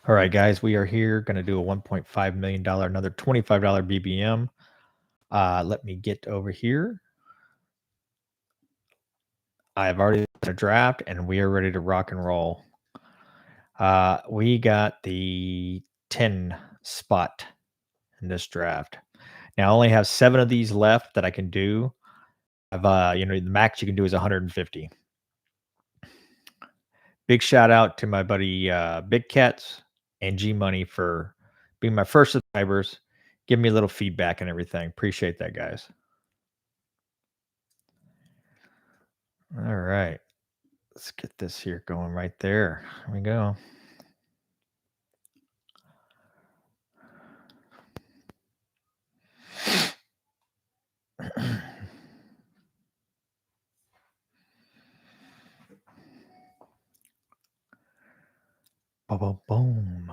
All right, guys, we are here going to do a $1.5 million, another $25 BBM. Let me get over here. I've already done a draft and we are ready to rock and roll. We got the 10 spot in this draft. Now, I only have 7 of these left that I can do. The max you can do is 150. Big shout out to my buddy Big Cats and G Money for being my first subscribers. Give me a little feedback and everything. Appreciate that, guys. All right. Let's get this here going right there. Here we go. Boom, boom.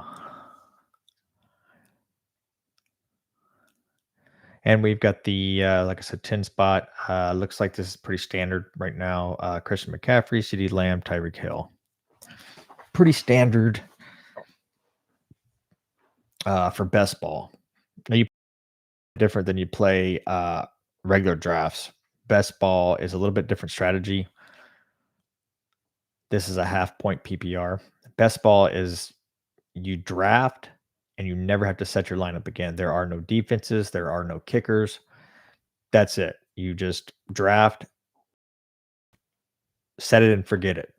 And we've got the, like I said, 10 spot. Looks like this is pretty standard right now. Christian McCaffrey, CD Lamb, Tyreek Hill. Pretty standard for best ball. Now, you different than you play regular drafts. Best ball is a little bit different strategy. This is a half point PPR. Best ball is you draft and you never have to set your lineup again. There are no defenses, there are no kickers. That's it. You just draft, set it and forget it.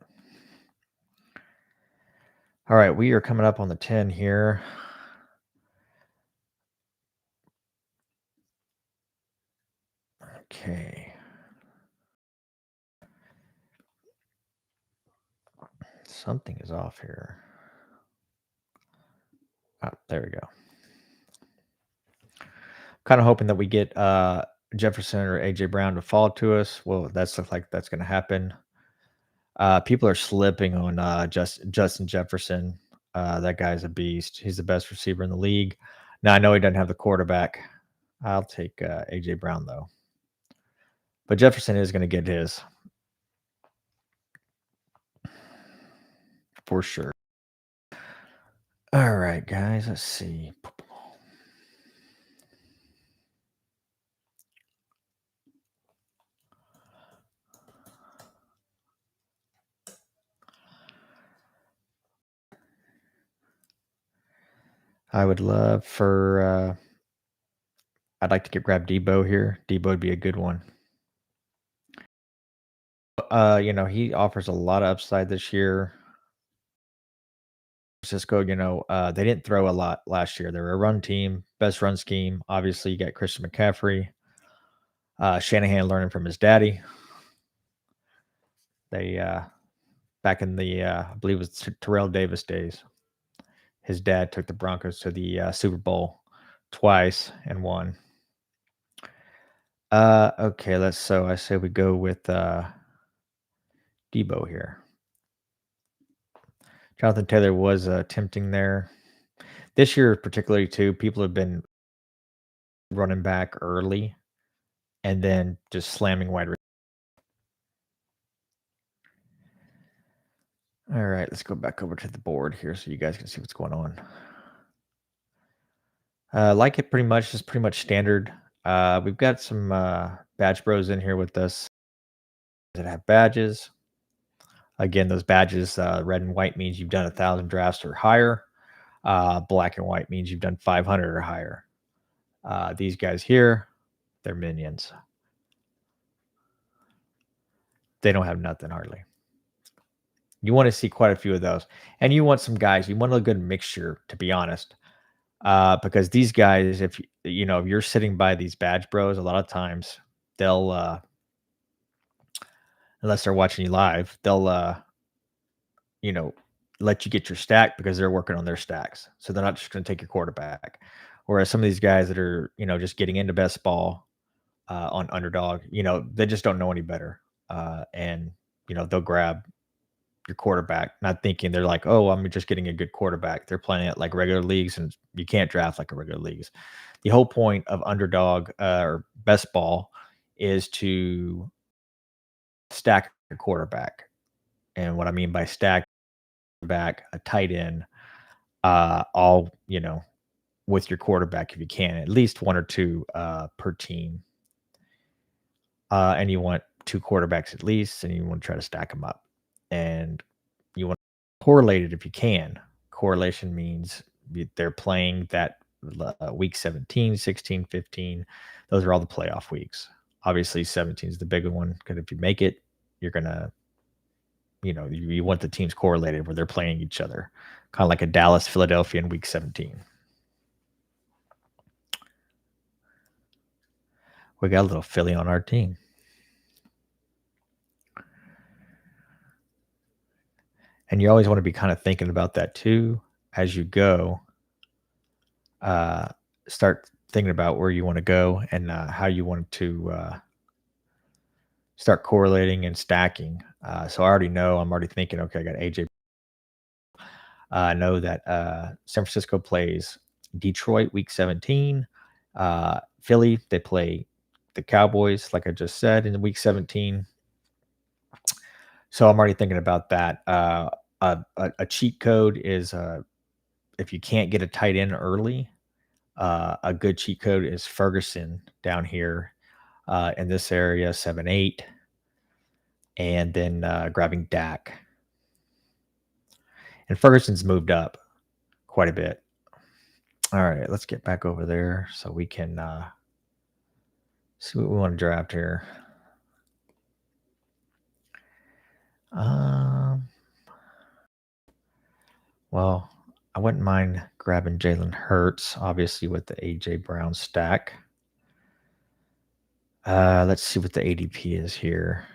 All right, we are coming up on the 10 here. Okay. Something is off here. There we go. Kind of hoping that we get Jefferson or AJ Brown to fall to us. Well, that's looks like that's going to happen. People are slipping on Justin Jefferson. That guy's a beast. He's the best receiver in the league. Now I know he doesn't have the quarterback. I'll take AJ Brown though. But Jefferson is going to get his for sure. All right, guys. Let's see. I would love for. I'd like to grab Debo here. Debo would be a good one. He offers a lot of upside this year. Francisco, they didn't throw a lot last year. They're a run team, best run scheme. Obviously, you got Christian McCaffrey. Shanahan learning from his daddy. They back in the I believe it was Terrell Davis days. His dad took the Broncos to the Super Bowl twice and won. Okay, I say we go with Debo here. Jonathan Taylor was tempting there. This year, particularly too, people have been running back early and then just slamming wide receiver. All right, let's go back over to the board here so you guys can see what's going on. Like it pretty much, just pretty much standard. We've got some badge bros in here with us that have badges. Again, those badges, red and white means you've done 1,000 drafts or higher. Black and white means you've done 500 or higher. These guys here, they're minions. They don't have nothing hardly. You want to see quite a few of those. And you want some guys, you want a good mixture, to be honest. Because these guys, if you're sitting by these badge bros, a lot of times they'll unless they're watching you live, they'll let you get your stack because they're working on their stacks. So they're not just going to take your quarterback. Whereas some of these guys that are, just getting into best ball on Underdog, they just don't know any better. And they'll grab your quarterback, not thinking they're like, oh, I'm just getting a good quarterback. They're playing it like regular leagues, and you can't draft like a regular leagues. The whole point of Underdog or best ball is to stack a quarterback. And what I mean by stack back, a tight end, all, with your quarterback if you can, at least 1 or 2, per team. And you want 2 quarterbacks at least, and you wanna try to stack them up. And you want correlate it if you can. Correlation means they're playing that week 17, 16, 15. Those are all the playoff weeks. Obviously, 17 is the bigger one because if you make it, you're gonna, you want the teams correlated where they're playing each other, kind of like a Dallas, Philadelphia in week 17. We got a little Philly on our team. And you always want to be kind of thinking about that too as you go. Uh, Start thinking about where you want to go and how you want to start correlating and stacking. So I already know, I'm already thinking, okay, I got AJ. I know that San Francisco plays Detroit week 17. Philly, they play the Cowboys, like I just said, in week 17. So I'm already thinking about that. A cheat code is if you can't get a tight end early, a good cheat code is Ferguson down here in this area, 7-8, and then grabbing Dak. And Ferguson's moved up quite a bit. All right, let's get back over there so we can see what we want to draft here. Um, well, I wouldn't mind grabbing Jalen Hurts, obviously with the AJ Brown stack. Let's see what the ADP is here.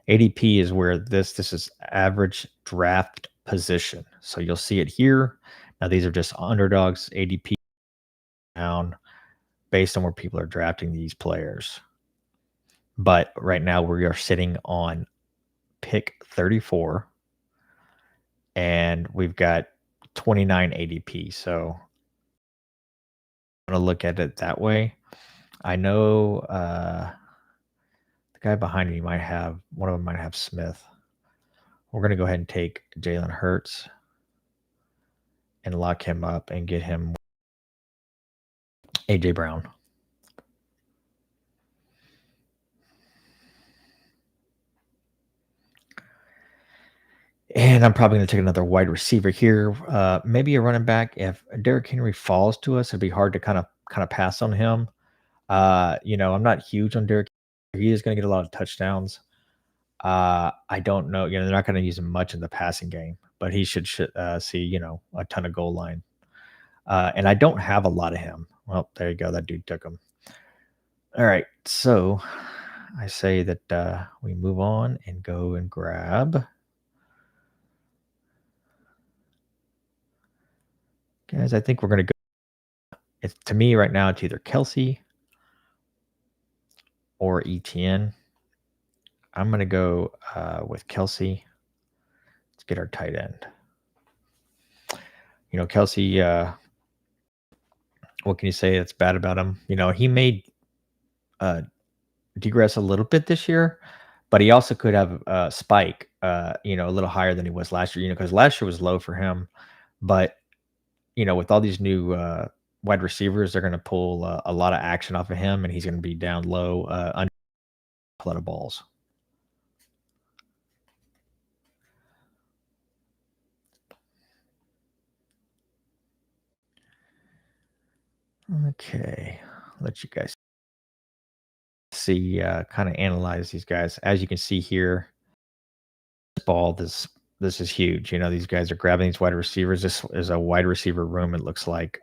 ADP is where this is average draft position. So you'll see it here. Now these are just underdogs ADP down based on where people are drafting these players. But right now we are sitting on pick 34 and we've got 29 ADP. So I'm going to look at it that way. I know the guy behind me might have, one of them might have Smith. We're going to go ahead and take Jalen Hurts and lock him up and get him AJ Brown. And I'm probably going to take another wide receiver here, maybe a running back. If Derrick Henry falls to us, it'd be hard to kind of pass on him. I'm not huge on Derrick. He is going to get a lot of touchdowns. I don't know. They're not going to use him much in the passing game, but he should see a ton of goal line. And I don't have a lot of him. Well, there you go. That dude took him. All right, so I say that we move on and go and grab. Guys, I think we're going to go. It's, to me right now, it's either Kelsey or ETN. I'm going to go with Kelsey. Let's get our tight end. Kelsey, what can you say that's bad about him? He made degress a little bit this year, but he also could have a spike, a little higher than he was last year, because last year was low for him. But, with all these new wide receivers, they're going to pull a lot of action off of him, and he's going to be down low, under a lot of balls. Okay, let you guys see, kind of analyze these guys. As you can see here, this is huge. These guys are grabbing these wide receivers. This is a wide receiver room. It looks like,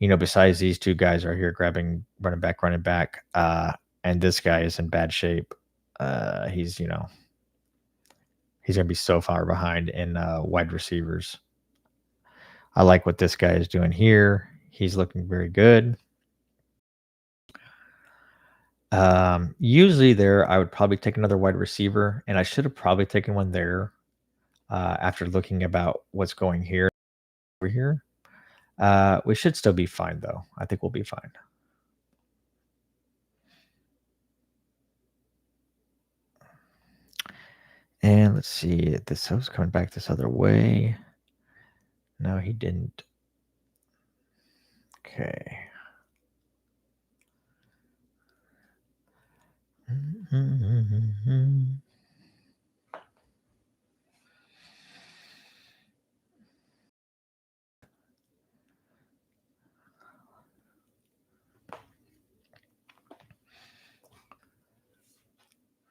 besides these two guys are here grabbing running back, and this guy is in bad shape. He's he's gonna be so far behind in wide receivers. I like what this guy is doing here. He's looking very good. Usually there, I would probably take another wide receiver, and I should have probably taken one there after looking about what's going here over here. We should still be fine, though. I think we'll be fine. And let's see, this was coming back this other way. No, he didn't. Okay.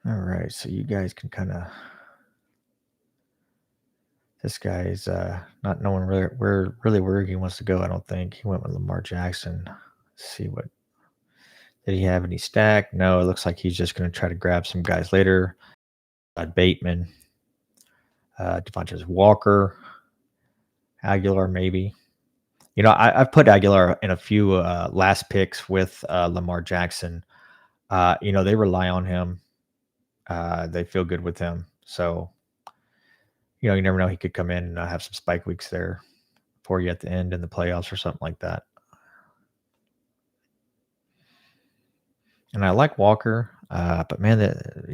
All right, so you guys can kind of. This guy's not knowing where he wants to go. I don't think he went with Lamar Jackson. Let's see what did he have any stack? No, it looks like he's just going to try to grab some guys later. Bateman, Devontae Walker, Aguilar, maybe. I've put Aguilar in a few last picks with Lamar Jackson. They rely on him. They feel good with him. So, you never know. He could come in and have some spike weeks there for you at the end in the playoffs or something like that. And I like Walker, but man,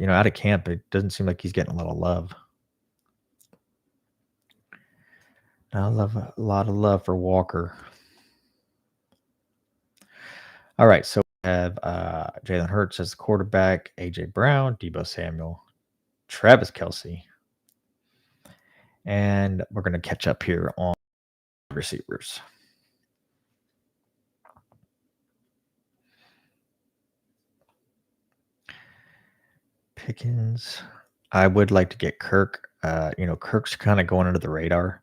out of camp, it doesn't seem like he's getting a lot of love. I love a lot of love for Walker. All right, so we have Jalen Hurts as the quarterback, AJ Brown, Debo Samuel, Travis Kelsey, and we're going to catch up here on receivers. Pickens. I would like to get Kirk. Kirk's kind of going under the radar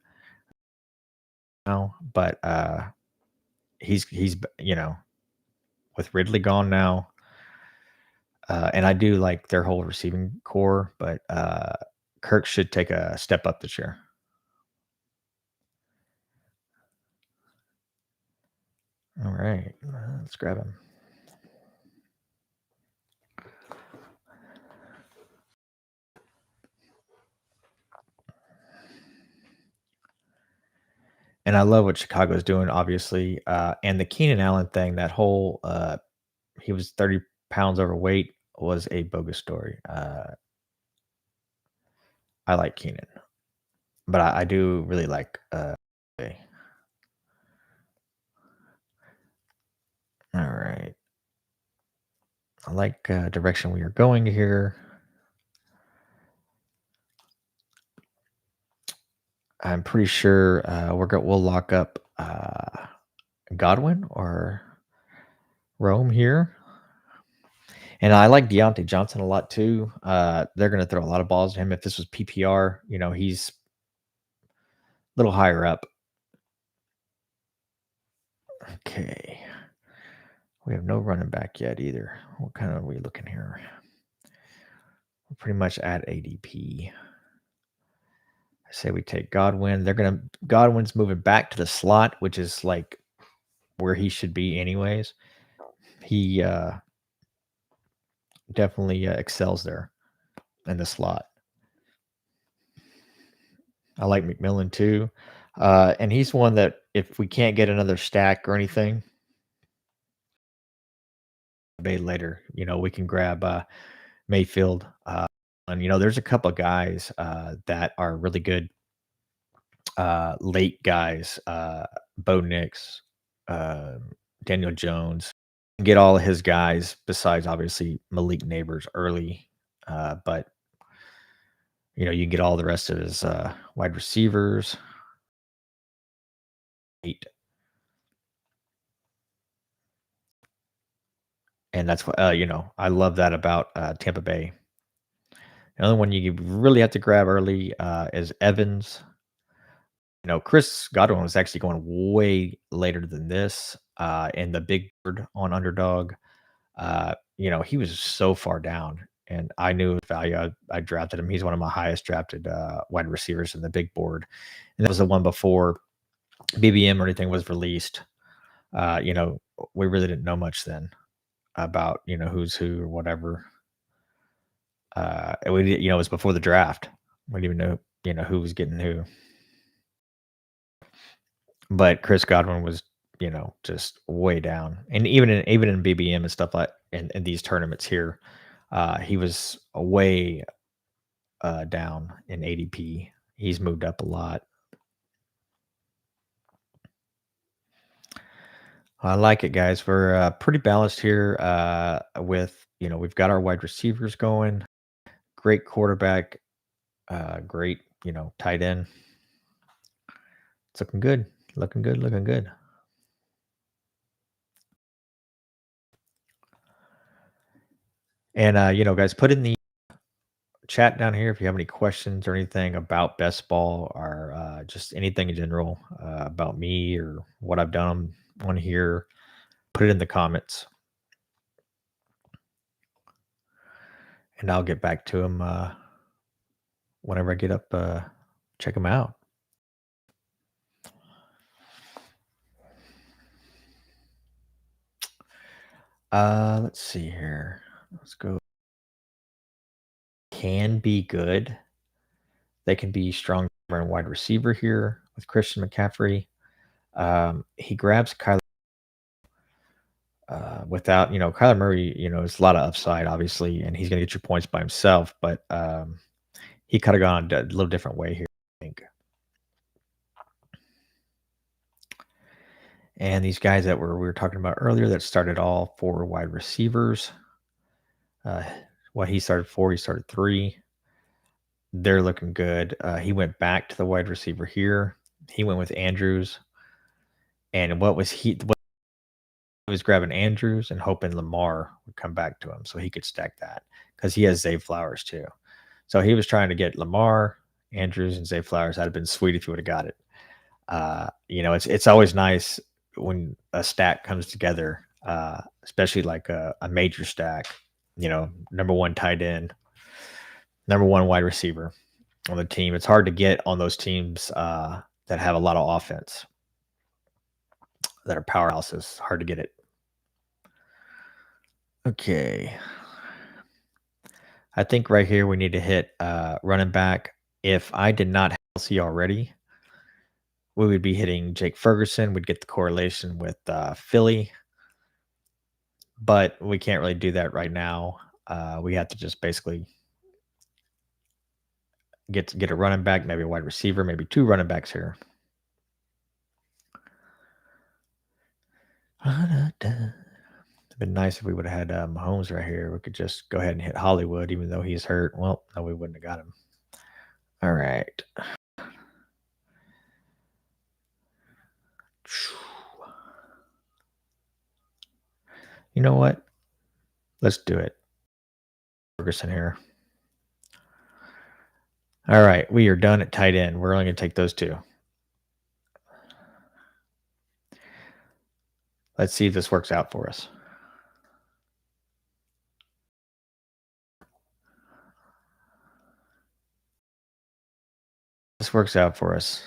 now, but he's with Ridley gone now, and I do like their whole receiving core, but Kirk should take a step up this year. All right, let's grab him. And I love what Chicago's doing, obviously, and the Keenan Allen thing. That whole he was 30 pounds overweight was a bogus story. I like Keenan, but I do really like. Okay. All right, I like direction we are going here. I'm pretty sure we'll lock up Godwin or Rome here. And I like Deontay Johnson a lot too. They're going to throw a lot of balls to him. If this was PPR, he's a little higher up. Okay. We have no running back yet either. What kind of are we looking here? We're pretty much at ADP. I say we take Godwin. Godwin's moving back to the slot, which is like where he should be anyways. He definitely excels there in the slot. I like McMillan too. And he's one that if we can't get another stack or anything, later, we can grab Mayfield. And there's a couple of guys that are really good late guys. Bo Nix, uh, Daniel Jones. Get all of his guys besides obviously Malik Neighbors early, but you can get all the rest of his wide receivers. 8. And that's what I love that about Tampa Bay. The other one you really have to grab early is Evans. Chris Godwin was actually going way later than this in the big board on Underdog. He was so far down, and I knew his value. I drafted him. He's one of my highest drafted wide receivers in the big board, and that was the one before BBM or anything was released. We really didn't know much then about who's who or whatever. It was before the draft. We didn't even know who was getting who. But Chris Godwin was just way down, and even in BBM and stuff like in these tournaments here, he was way down in ADP. He's moved up a lot. I like it, guys. We're pretty balanced here. With we've got our wide receivers going, great quarterback, great tight end. It's looking good, looking good, looking good. And guys, put in the chat down here if you have any questions or anything about best ball or just anything in general about me or what I've done on here. Put it in the comments, and I'll get back to them whenever I get up. Check them out. Let's see here. Let's go. Can be good. They can be strong and wide receiver here with Christian McCaffrey. He grabs Kyler without, Kyler Murray, is a lot of upside, obviously, and he's going to get your points by himself, but he could have gone a little different way here, I think. And these guys that we were talking about earlier that started all four wide receivers, uh, what he started four, he started three. They're looking good. He went back to the wide receiver here. He went with Andrews. And what he was grabbing Andrews and hoping Lamar would come back to him so he could stack that because he has Zay Flowers too. So he was trying to get Lamar, Andrews, and Zay Flowers. That'd have been sweet if he would have got it. It's always nice when a stack comes together, especially like a major stack. Number one tight end, number one wide receiver on the team. It's hard to get on those teams that have a lot of offense, that are powerhouses. Hard to get it. Okay. I think right here we need to hit running back. If I did not have Kelsey already, we would be hitting Jake Ferguson. We'd get the correlation with Philly, but we can't really do that right now. We have to just basically get a running back, maybe a wide receiver, maybe two running backs here. It'd been nice if we would have had Mahomes right here. We could just go ahead and hit Hollywood, even though he's hurt. Well, no, we wouldn't have got him. All right. You know what? Let's do it. Ferguson here. All right, we are done at tight end. We're only going to take those two. Let's see if this works out for us. This works out for us.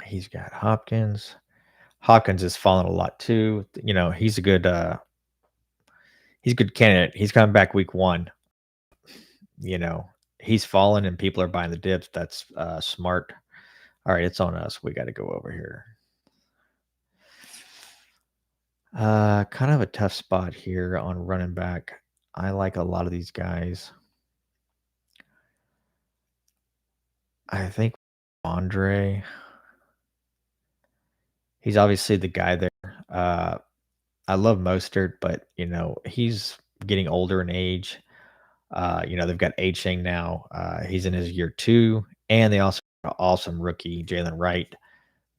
He's got Hopkins. Hopkins has fallen a lot too. He's a good candidate. He's coming back week one. He's fallen and people are buying the dips. That's smart. All right, it's on us. We got to go over here. Kind of a tough spot here on running back. I like a lot of these guys. I think Andre. He's obviously the guy there. I love Mostert, but he's getting older in age. They've got A-Chain now. He's in his year two, and they also have an awesome rookie, Jalen Wright,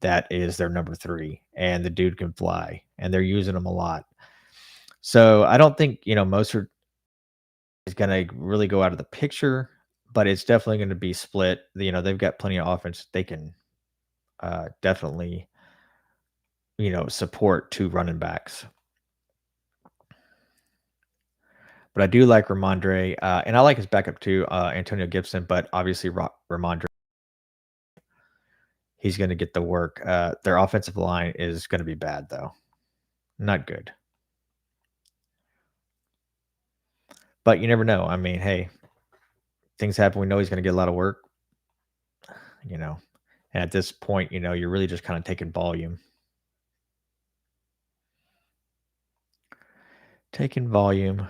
that is their number three, and the dude can fly, and they're using him a lot. So I don't think Mostert is going to really go out of the picture, but it's definitely going to be split. They've got plenty of offense. They can definitely support two running backs. But I do like Ramondre, and I like his backup too, Antonio Gibson. But obviously, Ramondre, he's going to get the work. Their offensive line is going to be bad, though. Not good. But you never know. I mean, hey, things happen. We know he's going to get a lot of work, And at this point, you're really just kind of taking volume. Taking volume.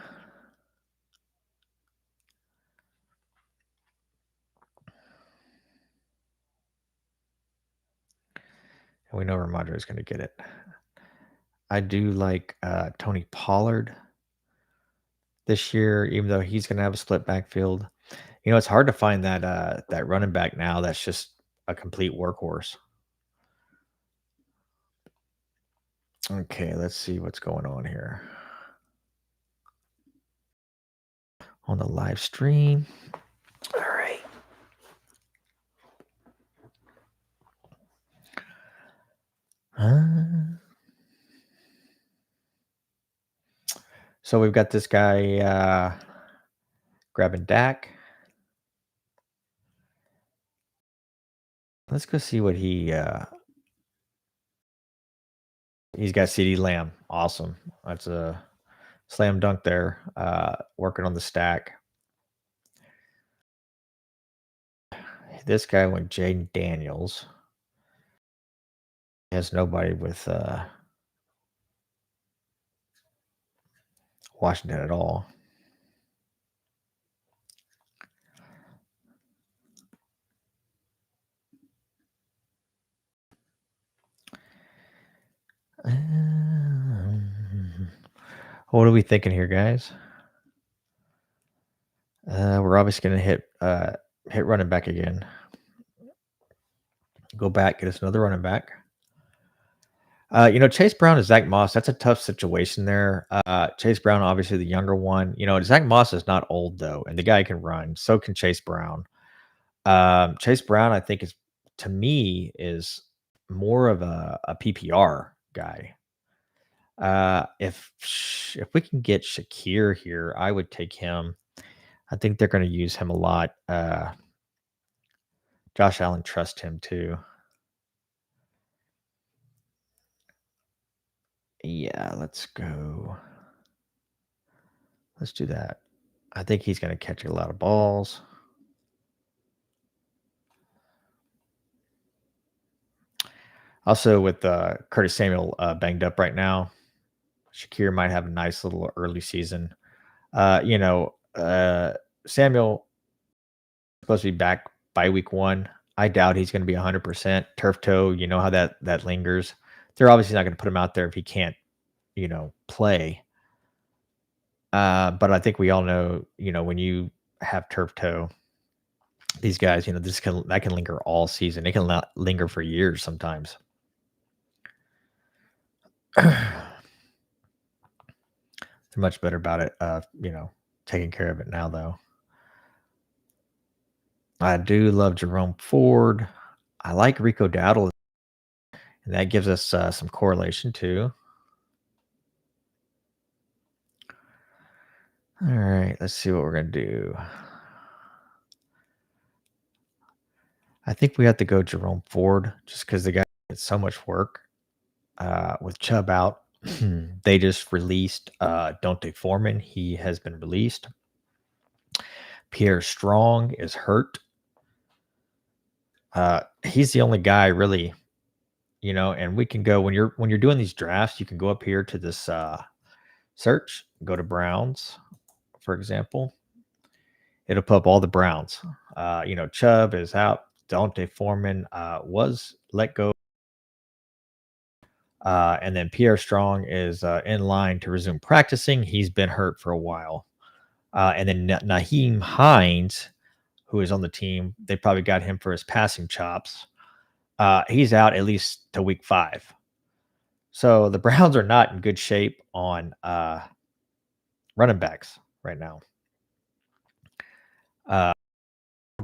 And we know Ramondre is going to get it. I do like Tony Pollard this year, even though he's going to have a split backfield. You know, it's hard to find that running back now that's just a complete workhorse. Okay, let's see what's going on here on the live stream. All right. So we've got this guy grabbing Dak. Let's go see what he's got. CD Lamb. Awesome. That's a slam dunk there. Working on the stack. This guy went Jaden Daniels. He has nobody with Washington at all. What are we thinking here, guys? We're obviously going to hit running back again. Go back, get us another running back. Chase Brown and Zach Moss, that's a tough situation there. Chase Brown, obviously the younger one. Zach Moss is not old, though, and the guy can run. So can Chase Brown. Chase Brown, I think, to me, is more of a PPR guy. If we can get Shakir here, I would take him. I think they're going to use him a lot. Josh Allen trusts him too. Yeah, let's go. Let's do that. I think he's going to catch a lot of balls. Also, with Curtis Samuel banged up right now, Shakir might have a nice little early season. Samuel supposed to be back by week 1. I doubt he's going to be 100%. Turf toe, you know how that lingers. They're obviously not going to put him out there if he can't, play. But I think we all know, when you have turf toe, these guys, that can linger all season. It can linger for years sometimes. They're much better about it, taking care of it now, though. I do love Jerome Ford. I like Rico Dowdle, and that gives us some correlation too. All right, let's see what we're going to do. I think we have to go Jerome Ford just because the guy gets so much work with Chubb out. They just released Dante Foreman. He has been released. Pierre Strong is hurt. He's the only guy really, and we can go when you're doing these drafts, you can go up here to this search, go to Browns, for example. It'll put up all the Browns. Chubb is out. Dante Foreman was let go. And then Pierre Strong is in line to resume practicing. He's been hurt for a while. And then Naheem Hines, who is on the team, they probably got him for his passing chops. He's out at least to week 5. So the Browns are not in good shape on running backs right now.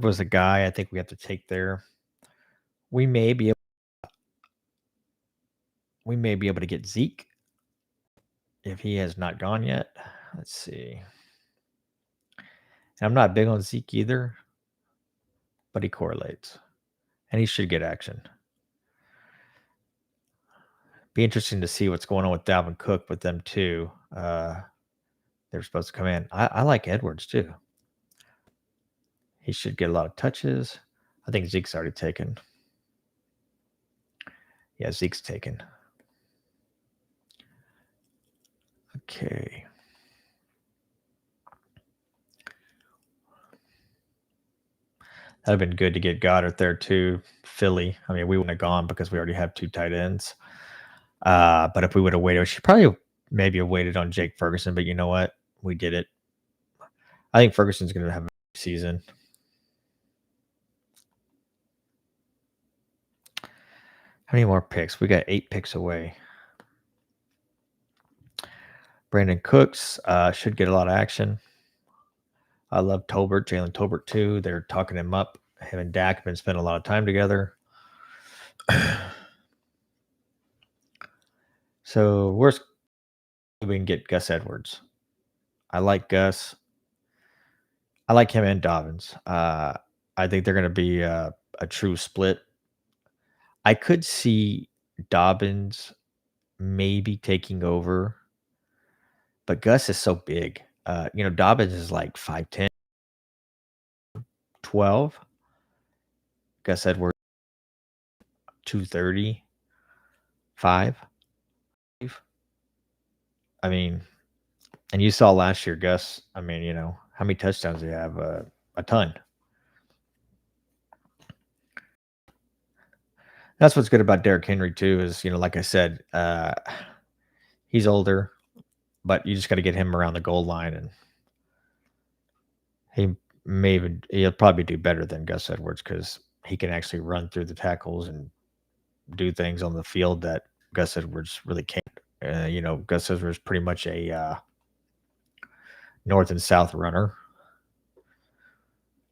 Was a guy I think we have to take there. We may be able to get Zeke if he has not gone yet. Let's see. And I'm not big on Zeke either, but he correlates, and he should get action. Be interesting to see what's going on with Dalvin Cook with them too. They're supposed to come in. I like Edwards too. He should get a lot of touches. I think Zeke's already taken. Yeah, Zeke's taken. Okay. That'd have been good to get Goddard there too. Philly. I mean, we wouldn't have gone because we already have 2 tight ends. But if we would have waited, we should probably maybe have waited on Jake Ferguson, but you know what? We did it. I think Ferguson's gonna have a season. How many more picks? We got 8 picks away. Brandon Cooks should get a lot of action. I love Tolbert, Jalen Tolbert too. They're talking him up. Him and Dak have been spending a lot of time together. So worst we can get Gus Edwards. I like Gus. I like him and Dobbins. I think they're going to be a true split. I could see Dobbins maybe taking over, but Gus is so big. Dobbins is like 5'10", 12. Gus Edwards 230, 5. I mean, and you saw last year, Gus. I mean, how many touchdowns do you have? A ton. That's what's good about Derrick Henry too. Is like I said, he's older, but you just got to get him around the goal line, and he'll probably do better than Gus Edwards because he can actually run through the tackles and do things on the field that Gus Edwards really can't. Gus Edwards is pretty much a north and south runner,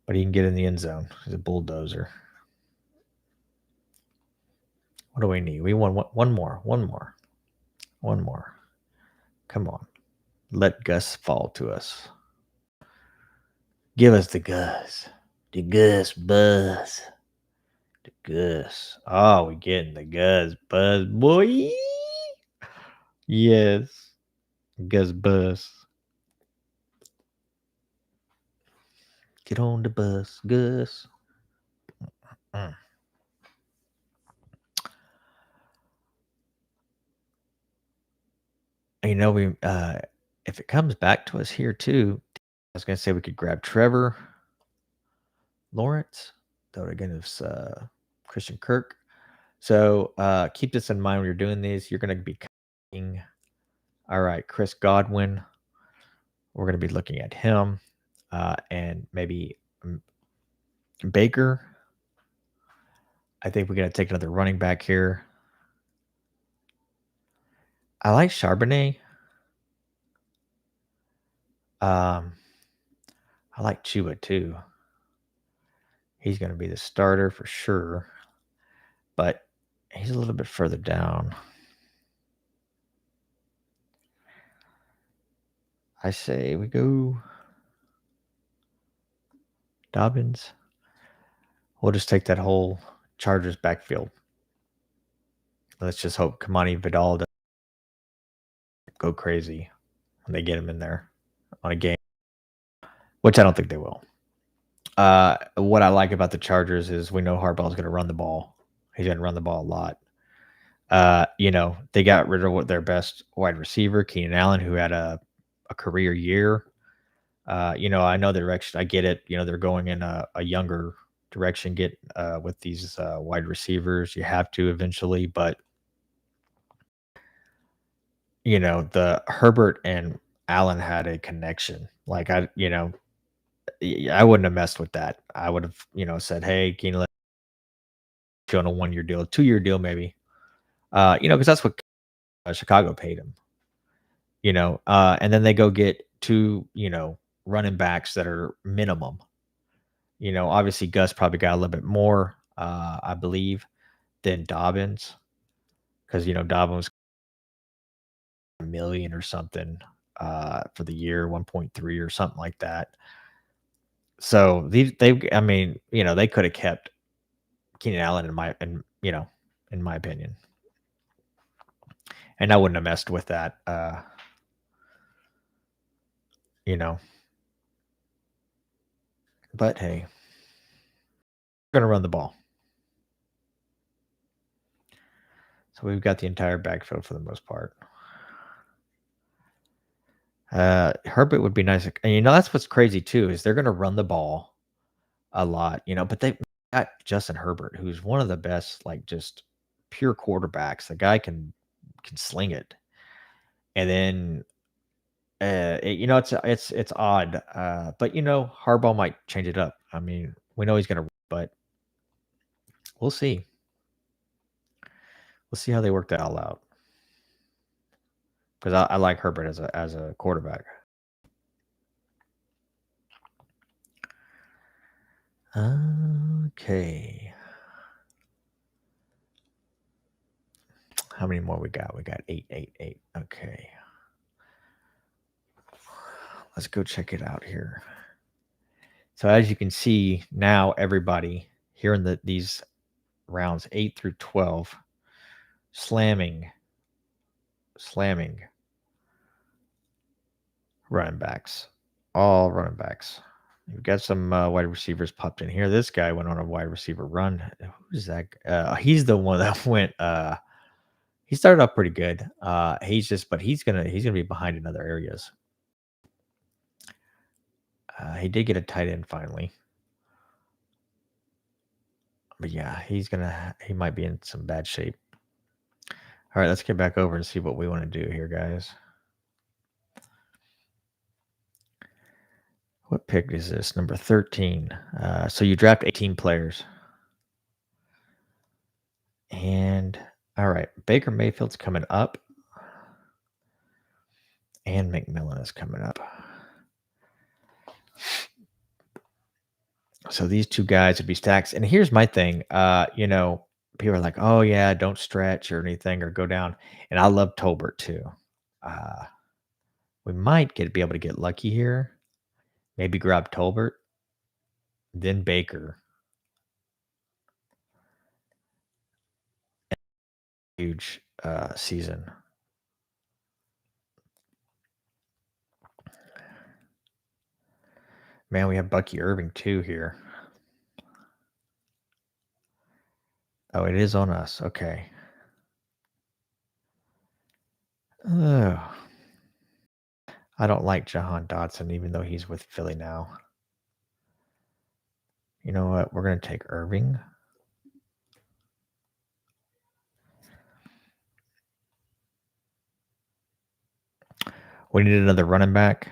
but he can get in the end zone. He's a bulldozer. What do we need? We want one more. Come on. Let Gus fall to us. Give us the Gus. The Gus buzz. The Gus. Oh, we getting the Gus buzz, boy. Yes. Gus buzz. Get on the bus, Gus. We if it comes back to us here too, I was gonna say we could grab Trevor Lawrence. Though again, it's Christian Kirk. So keep this in mind when you're doing these. You're gonna be cutting. All right, Chris Godwin. We're gonna be looking at him, and maybe Baker. I think we're gonna take another running back here. I like Charbonnet. I like Chuba too. He's going to be the starter for sure, but he's a little bit further down. I say we go Dobbins. We'll just take that whole Chargers backfield. Let's just hope Kamani Vidal doesn't go crazy when they get him in there on a game, which I don't think they will. What I like about the Chargers is we know Harbaugh's going to run the ball. He's going to run the ball a lot. They got rid of their best wide receiver, Keenan Allen, who had a career year. I know the direction. I get it. They're going in a younger direction. Get with these wide receivers. You have to eventually, but the Herbert and Allen had a connection. Like I wouldn't have messed with that. I would have, said, "Hey, Keenan, let's go on a 1-year deal, 2-year deal, maybe." Because that's what Chicago paid him. And then they go get 2, running backs that are minimum. Obviously Gus probably got a little bit more, I believe, than Dobbins, because Dobbins was $1 million or something for the year, 1.3 or something like that. So they could have kept Keenan Allen in my opinion, and I wouldn't have messed with that. But hey, we're gonna run the ball. So we've got the entire backfield for the most part. Herbert would be nice. And that's what's crazy too, is they're going to run the ball. a lot, but they got Justin Herbert, who's one of the best, like, just pure quarterbacks. The guy can sling it. And then, it's odd, but, Harbaugh might change it up. I mean, we know he's gonna, but we'll see. We'll see how they work that all out. Because I like Herbert as a quarterback. Okay. How many more we got? We got 8, 8, 8. Okay. Let's go check it out here. So as you can see now, everybody here in these rounds 8 through 12, slamming running backs, all running backs. You've got some wide receivers popped in here. This guy went on a wide receiver run. Who's that? He's the one that went. He started off pretty good. But he's gonna be behind in other areas. He did get a tight end finally, but yeah, he might be in some bad shape. All right, let's get back over and see what we want to do here, guys. What pick is this? Number 13. So you draft 18 players. And all right, Baker Mayfield's coming up. And McMillan is coming up. So these two guys would be stacks. And here's my thing. People are like, oh yeah, don't stretch or anything or go down. And I love Tolbert too. Uh, we might be able to get lucky here. Maybe grab Tolbert, then Baker. Huge season. Man, we have Bucky Irving too here. Oh, it is on us. Okay. Oh, I don't like Jahan Dotson, even though he's with Philly now. You know what? We're going to take Irving. We need another running back.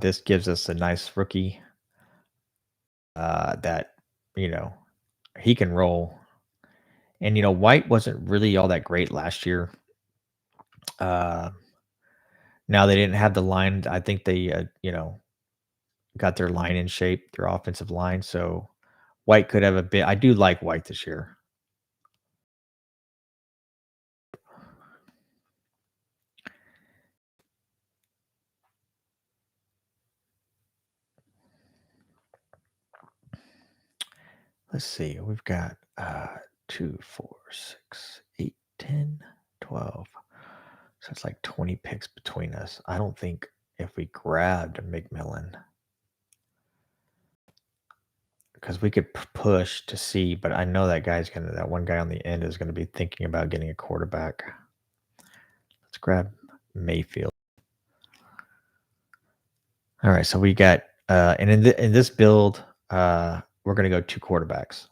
This gives us a nice rookie that, he can roll. And, White wasn't really all that great last year. Uh, Now they didn't have the line. I think they, got their line in shape, their offensive line. So White could have a bit. I do like White this year. Let's see. We've got 2, 4, 6, 8, 10, 12. So it's like 20 picks between us. I don't think if we grabbed McMillan, because we could push to see, but I know that one guy on the end is going to be thinking about getting a quarterback. Let's grab Mayfield. All right, so we got, and in this build, we're going to go 2 quarterbacks.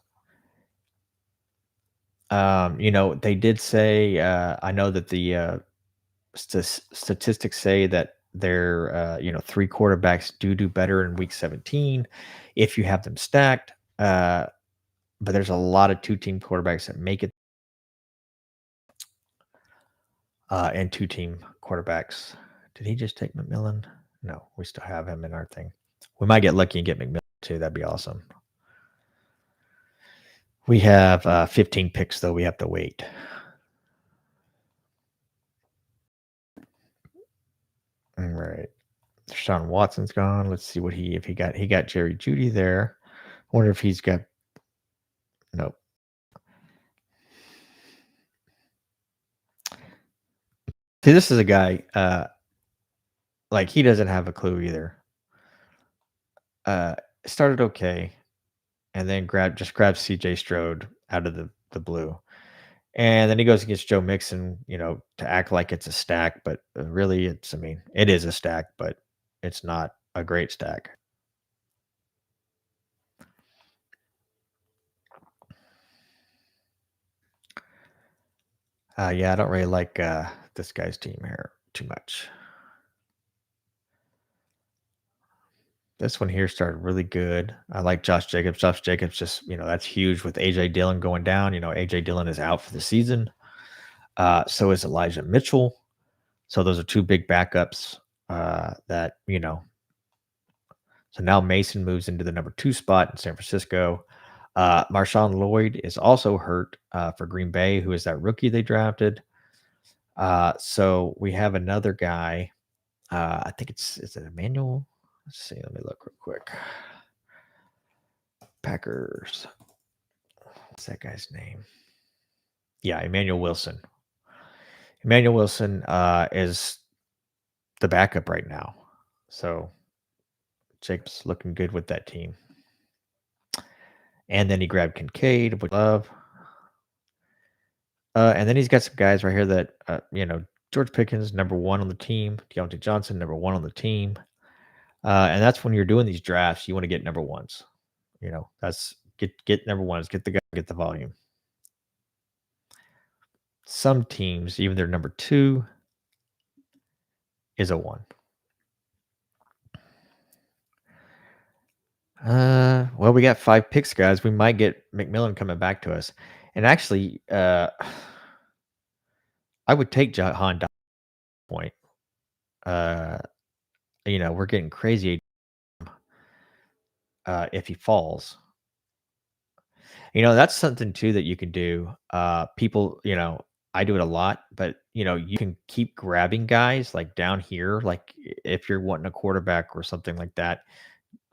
They did say, I know that the statistics say that they're, 3 quarterbacks do better in week 17 if you have them stacked. But there's a lot of 2-team quarterbacks that make it, and 2-team quarterbacks. Did he just take McMillan? No, we still have him in our thing. We might get lucky and get McMillan too. That'd be awesome. We have 15 picks, though. We have to wait. All right. Deshaun Watson's gone. Let's see if he got Jerry Judy there. I wonder if he's got, nope. See, this is a guy, like, he doesn't have a clue either. Started okay, and then grabbed CJ Strode out of the blue. And then he goes against Joe Mixon, to act like it's a stack, but really it is a stack, but it's not a great stack. Yeah, I don't really like this guy's team here too much. This one here started really good. I like Josh Jacobs. Josh Jacobs just, that's huge with AJ Dillon going down. AJ Dillon is out for the season. So is Elijah Mitchell. So those are two big backups that. So now Mason moves into the number 2 spot in San Francisco. Marshawn Lloyd is also hurt for Green Bay, who is that rookie they drafted. So we have another guy. I think is it Emmanuel? Let's see. Let me look real quick. Packers. What's that guy's name? Yeah, Emmanuel Wilson. Emmanuel Wilson is the backup right now. So Jake's looking good with that team. And then he grabbed Kincaid, which I love. And then he's got some guys right here that, George Pickens, number 1 on the team. Deontay Johnson, number 1 on the team. And that's when you're doing these drafts, you want to get number ones. That's get number ones, get the guy, get the volume. Some teams, even their number 2 is a 1. Well, we got 5 picks, guys. We might get McMillan coming back to us. And actually, I would take Jahan Dotson point. Uh, we're getting crazy if he falls. That's something too that you can do. People, I do it a lot, but you can keep grabbing guys like down here, like if you're wanting a quarterback or something like that,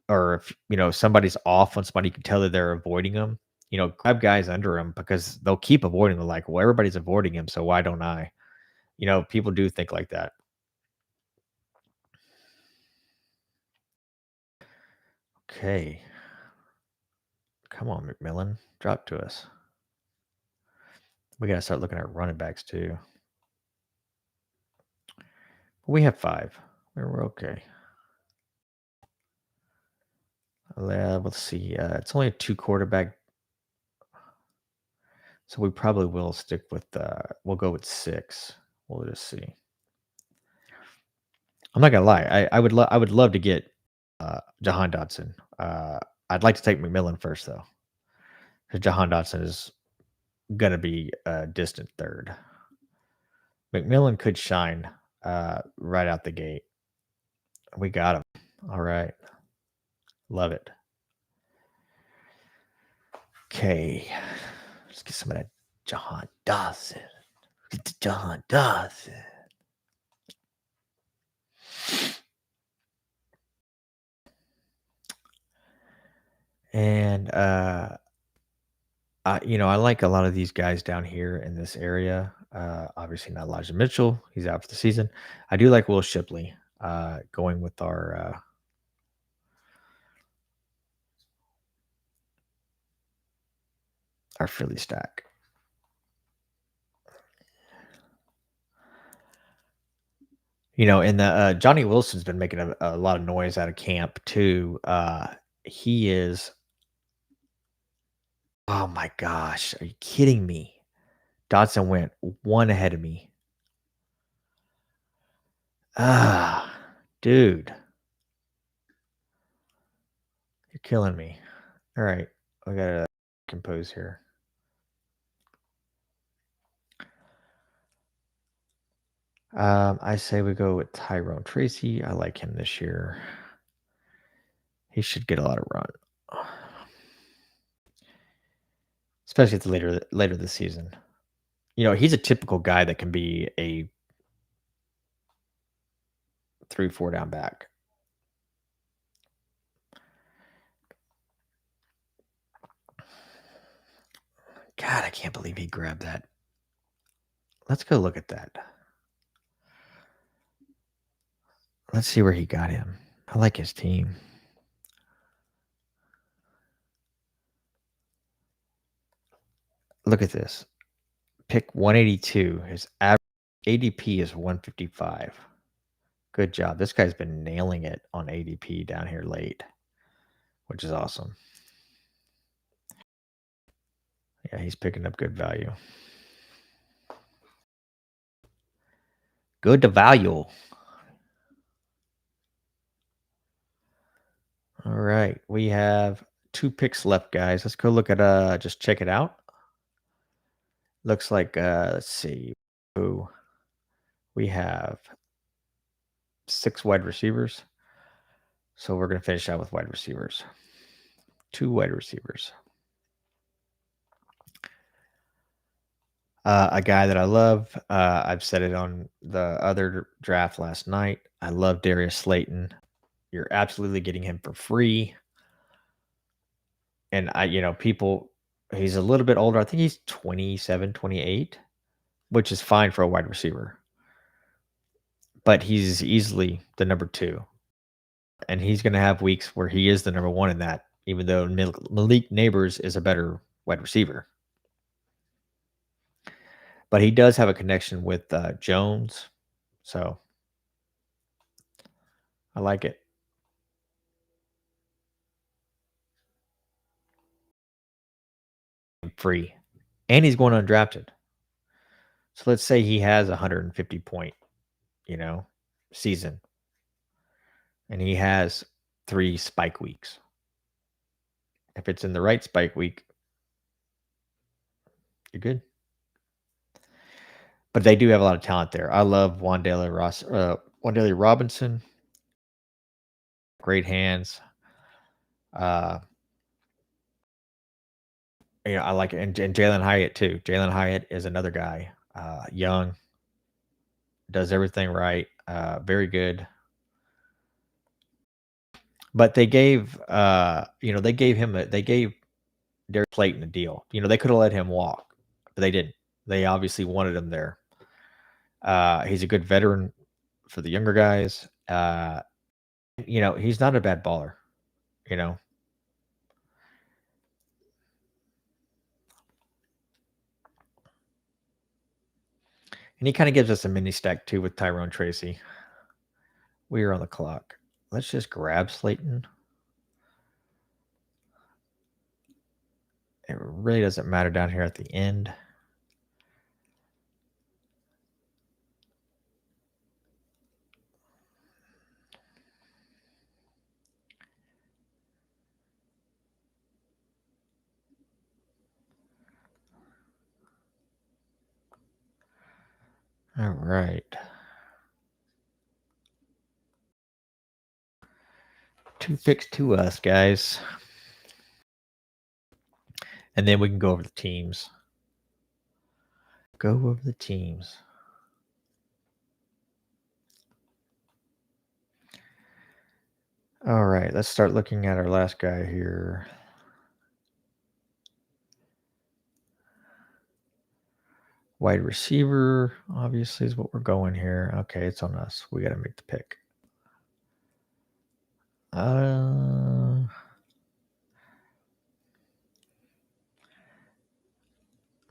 or if somebody's off on somebody, you can tell that they're avoiding them. Grab guys under them because they'll keep avoiding them. Like, well, everybody's avoiding him, so why don't I? People do think like that. Okay, come on, McMillan, drop to us. We gotta start looking at running backs too. We have 5. We're okay. Let's see. It's only a 2 quarterback, so we probably will stick with. We'll go with 6. We'll just see. I'm not gonna lie. I would love to get Jahan Dotson. I'd like to take McMillan first though, because Jahan Dotson is gonna be a distant third. McMillan could shine right out the gate. We got him. All right, love it. Okay, let's get some of that Jahan Dotson. Get the Jahan Dotson. And I like a lot of these guys down here in this area. Obviously not Elijah Mitchell, he's out for the season. I do like Will Shipley going with our Philly stack. And the Johnny Wilson's been making a lot of noise out of camp too. He is. Oh my gosh, are you kidding me? Dodson went 1 ahead of me. Ah, dude, you're killing me. All right, I gotta compose here. I say we go with Tyrone Tracy. I like him this year. He should get a lot of run, especially at the later this season. He's a typical guy that can be a 3-4 down back. God, I can't believe he grabbed that. Let's go look at that. Let's see where he got him. I like his team. Look at this. Pick 182. His average ADP is 155. Good job. This guy's been nailing it on ADP down here late, which is awesome. Yeah, he's picking up good value. Good to value. All right. We have 2 picks left, guys. Let's go look at, just check it out. Looks like, let's see. Who we have 6 wide receivers. So we're gonna finish out with wide receivers. 2 wide receivers. A guy that I love, I've said it on the other draft last night. I love Darius Slayton. You're absolutely getting him for free. And people, he's a little bit older. I think he's 27, 28, which is fine for a wide receiver. But he's easily the number 2. And he's going to have weeks where he is the number 1 in that, even though Malik Neighbors is a better wide receiver. But he does have a connection with Jones. So I like it. Free. And he's going undrafted. So let's say he has a 150 point, you know, season. And he has 3 spike weeks. If it's in the right spike week, you're good. But they do have a lot of talent there. I love Wandale Robinson. Great hands. Uh, I like it. And Jalen Hyatt too. Jalen Hyatt is another guy. Young, does everything right. Very good. But they gave Darius Slayton a deal. They could have let him walk, but they didn't. They obviously wanted him there. He's a good veteran for the younger guys. He's not a bad baller. You know, and he kind of gives us a mini stack too with Tyrone Tracy. We are on the clock. Let's just grab Slayton. It really doesn't matter down here at the end. All right. 2 picks to us, guys. And then we can go over the teams. Go over the teams. All right, let's start looking at our last guy here. Wide receiver, obviously, is what we're going here. Okay, it's on us. We got to make the pick. Man,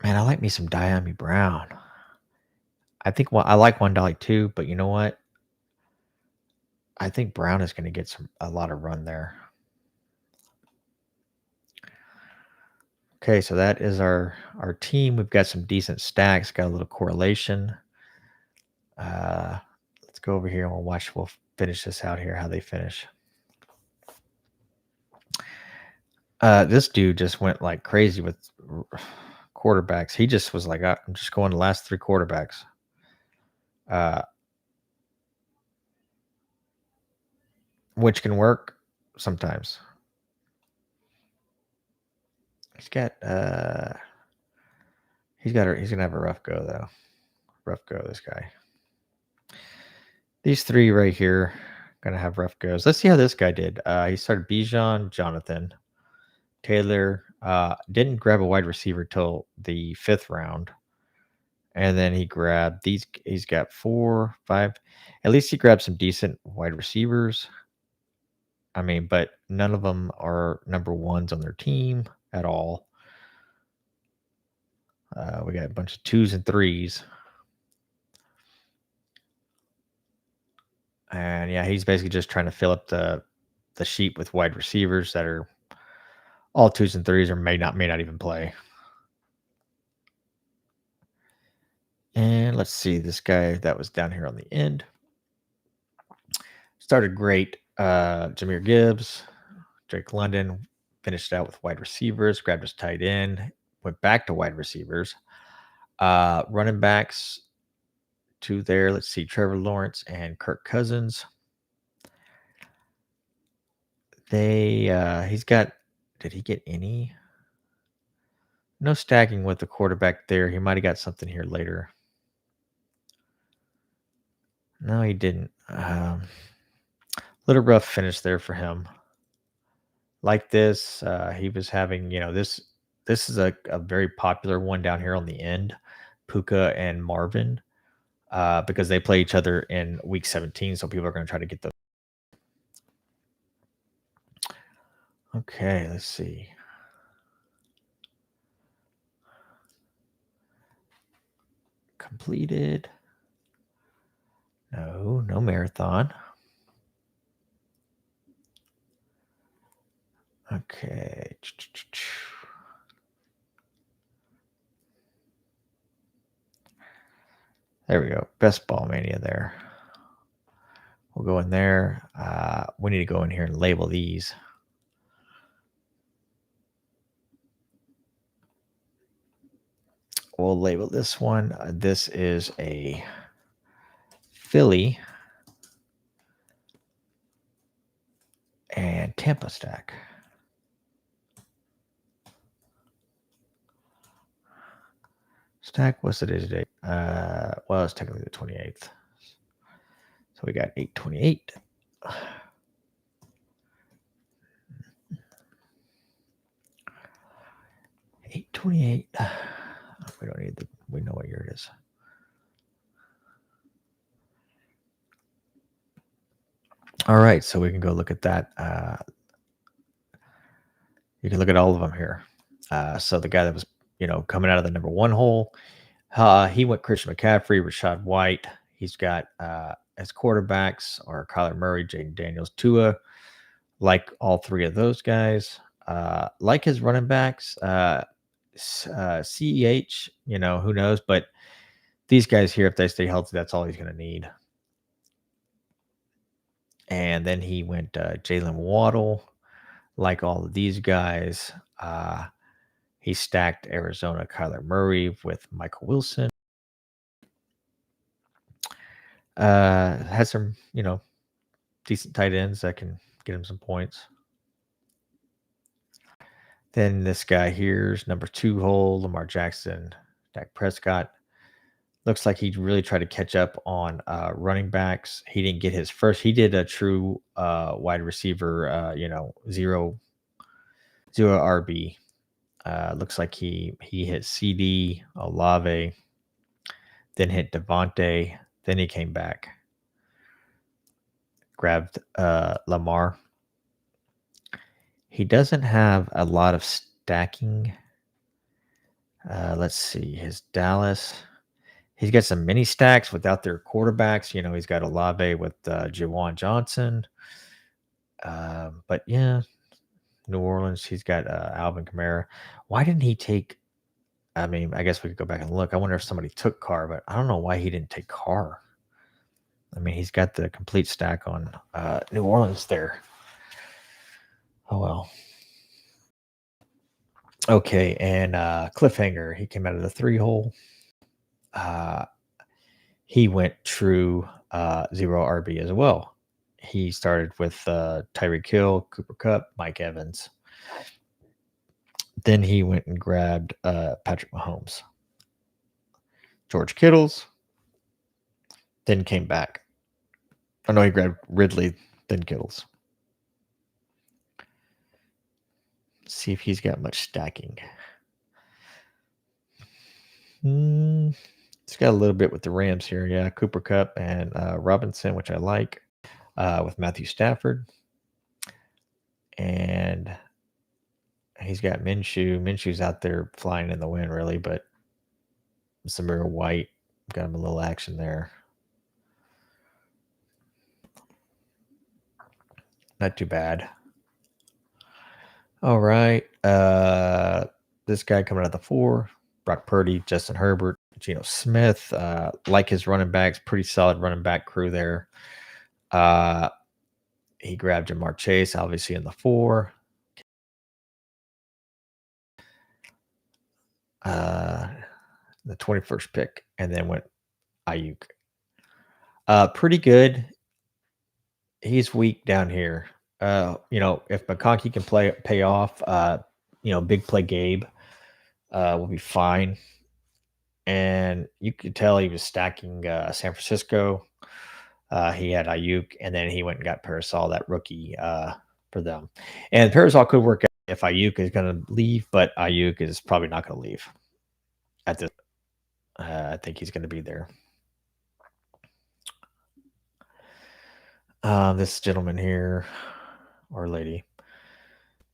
I like me some Diami Brown. I think I like Wandale too, but you know what? I think Brown is going to get a lot of run there. Okay, so that is our team. We've got some decent stacks, got a little correlation. Let's go over here and we'll finish this out here, how they finish. This dude just went like crazy with quarterbacks. He just was like, I'm just going the last 3 quarterbacks. Which can work sometimes. He's gonna have a rough go though. Rough go, this guy. These 3 right here gonna have rough goes. Let's see how this guy did. He started Bijan, Jonathan, Taylor. Didn't grab a wide receiver till the 5th round. And then he grabbed these. He's got 4, 5. At least he grabbed some decent wide receivers. I mean, but none of them are number 1s on their team at all. We got a bunch of 2s and 3s. And yeah, he's basically just trying to fill up the sheet with wide receivers that are all 2s and 3s or may not even play. And let's see, this guy that was down here on the end started great. Jameer Gibbs, Drake London finished out with wide receivers, grabbed his tight end, went back to wide receivers. Running backs, two there. Let's see, Trevor Lawrence and Kirk Cousins. He's got, did he get any? No stacking with the quarterback there. He might have got something here later. No, he didn't. Little rough finish there for him. Like this, he was having, this is a very popular one down here on the end, Puka and Marvin, because they play each other in week 17. So people are going to try to get those. Okay, let's see. Completed. No marathon. Okay. There we go. Best ball mania there. We'll go in there. We need to go in here and label these. We'll label this one. This is a Philly and Tampa stack. Stack, what's the day today? Well, it's technically the 28th. So we got 8/28. 8/28. We don't need we know what year it is. All right, so we can go look at that. You can look at all of them here. So the guy that was, coming out of the number one hole, he went Christian McCaffrey, Rashad White. He's got as quarterbacks are Kyler Murray, Jaden Daniels, Tua. Like all three of those guys. Like his running backs, CEH, who knows? But these guys here, if they stay healthy, that's all he's going to need. And then he went Jalen Waddle. Like all of these guys, he stacked Arizona Kyler Murray with Michael Wilson. Has some, decent tight ends that can get him some points. Then this guy here's number 2 hole, Lamar Jackson, Dak Prescott. Looks like he really tried to catch up on running backs. He didn't get his first. He did a true wide receiver, zero RB. Looks like he hit CD, Olave, then hit Devontae, then he came back, grabbed Lamar. He doesn't have a lot of stacking. Let's see, his Dallas. He's got some mini stacks without their quarterbacks. He's got Olave with Jawan Johnson. But yeah, New Orleans, he's got Alvin Kamara. Why didn't he take? I mean, I guess we could go back and look. I wonder if somebody took Carr, but I don't know why he didn't take Carr. I mean, he's got the complete stack on New Orleans there. Oh, well. Okay, and Cliffhanger, he came out of the 3 hole. He went true 0 RB as well. He started with Tyreek Hill, Cooper Kupp, Mike Evans. Then he went and grabbed Patrick Mahomes, George Kittles, then came back. Oh, no, he grabbed Ridley, then Kittles. Let's see if he's got much stacking. It's got a little bit with the Rams here. Yeah, Cooper Kupp and Robinson, which I like, with Matthew Stafford. And he's got Minshew. Minshew's out there flying in the wind, really, but Samir White got him a little action there. Not too bad. All right. This guy coming out of the 4, Brock Purdy, Justin Herbert, Geno Smith, like his running backs, pretty solid running back crew there. Uh, he grabbed Jamar Chase, obviously in the 4, uh, the 21st pick, and then went Ayuk. Pretty good. He's weak down here. If McConkey can pay off, big play Gabe will be fine. And you could tell he was stacking San Francisco. He had Ayuk, and then he went and got Parasol, that rookie, for them. And Parasol could work out if Ayuk is going to leave, but Ayuk is probably not going to leave at this. I think he's going to be there. This gentleman here, or lady,